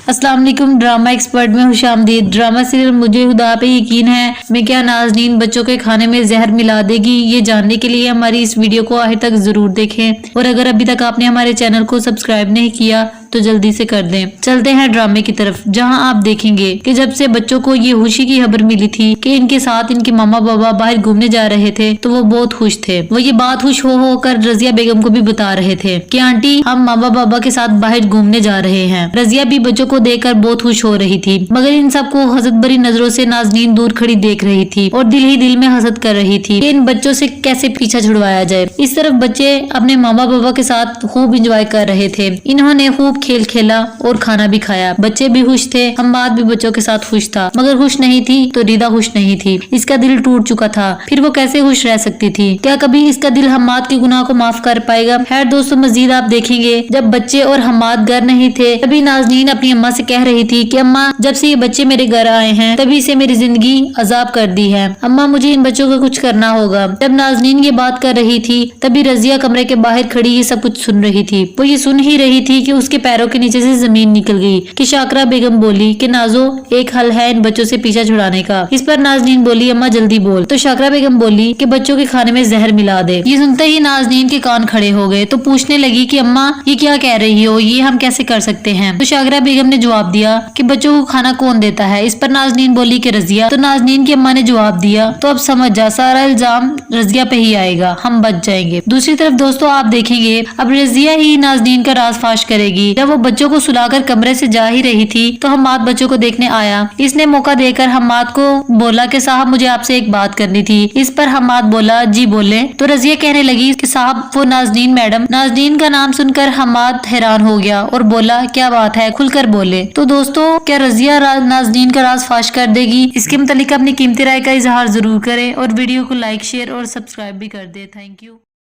अस्सलाम वालेकुम। Drama expert में खुशामदीद। ड्रामा सीरियल मुझे खुदा पे यकीन है में क्या नाज़नीन बच्चों के खाने में जहर मिला देगी, ये जानने के लिए हमारी इस वीडियो को आखिर तक जरूर देखें और अगर अभी तक आपने हमारे चैनल को सब्सक्राइब नहीं किया तो जल्दी से कर दें। चलते हैं ड्रामे की तरफ, जहां आप देखेंगे कि जब से बच्चों को ये खुशी की खबर मिली थी कि इनके साथ इनके मामा बाबा बाहर घूमने जा रहे थे तो वो बहुत खुश थे। वो ये बात खुश हो कर रजिया बेगम को भी बता रहे थे कि आंटी हम मामा बाबा के साथ बाहर घूमने जा रहे हैं। रजिया भी बच्चों को देखकर बहुत खुश हो रही थी, मगर इन सबको हसद भरी नजरों से नाज़नीन दूर खड़ी देख रही थी और दिल ही दिल में हसद कर रही थी कि इन बच्चों से कैसे पीछा छुड़वाया जाए। इस तरफ बच्चे अपने मामा बाबा के साथ खूब इंजॉय कर रहे थे। इन्होंने खूब खेल खेला और खाना भी खाया। बच्चे भी खुश थे, हम्माद भी बच्चों के साथ खुश था, मगर खुश नहीं थी तो रिदा खुश नहीं थी। इसका दिल टूट चुका था, फिर वो कैसे खुश रह सकती थी? क्या कभी इसका दिल हम्माद के गुनाह को माफ कर पाएगा? खैर दोस्तों, मजीद आप देखेंगे जब बच्चे और हम्माद घर नहीं थे तभी नाज़नीन अपनी अम्मा से कह रही थी कि अम्मा जब से ये बच्चे मेरे घर आए हैं तभी से मेरी जिंदगी अजाब कर दी है। अम्मा मुझे इन बच्चों का कुछ करना होगा। जब नाज़नीन ये बात कर रही थी तभी रजिया कमरे के बाहर खड़ी ये सब कुछ सुन रही थी। वो ये सुन ही रही थी कि उसके पैरों के नीचे से जमीन निकल गई कि शाकरा बेगम बोली कि नाजो एक हल है इन बच्चों से पीछा छुड़ाने का। इस पर नाज़नीन बोली अम्मा जल्दी बोल। तो शाकरा बेगम बोली कि बच्चों के खाने में जहर मिला दे। ये सुनते ही नाज़नीन के कान खड़े हो गए तो पूछने लगी कि अम्मा ये क्या कह रही हो, ये हम कैसे कर सकते हैं? तो शाकरा बेगम ने जवाब दिया कि बच्चों को खाना कौन देता है? इस पर नाज़नीन बोली कि रजिया। तो नाज़नीन की अम्मा ने जवाब दिया तो अब समझ जा, सारा इल्जाम रजिया पे ही आएगा, हम बच जाएंगे। दूसरी तरफ दोस्तों आप देखेंगे अब रजिया ही नाज़नीन का राज फाश करेगी। जब वो बच्चों को सुलाकर कमरे से जा ही रही थी तो हम्माद बच्चों को देखने आया। इसने मौका देकर हम्माद को बोला कि साहब मुझे आपसे एक बात करनी थी। इस पर हम्माद बोला जी बोले। तो रजिया कहने लगी कि साहब वो नाज़नीन मैडम। नाज़नीन का नाम सुनकर हम्माद हैरान हो गया और बोला क्या बात है, खुलकर बोले। तो दोस्तों क्या रजिया नाज़नीन का राज फाश कर देगी? इसके मुतालिक अपनी कीमती राय का इजहार जरूर करें और वीडियो को लाइक शेयर और सब्सक्राइब भी कर दे। Thank you.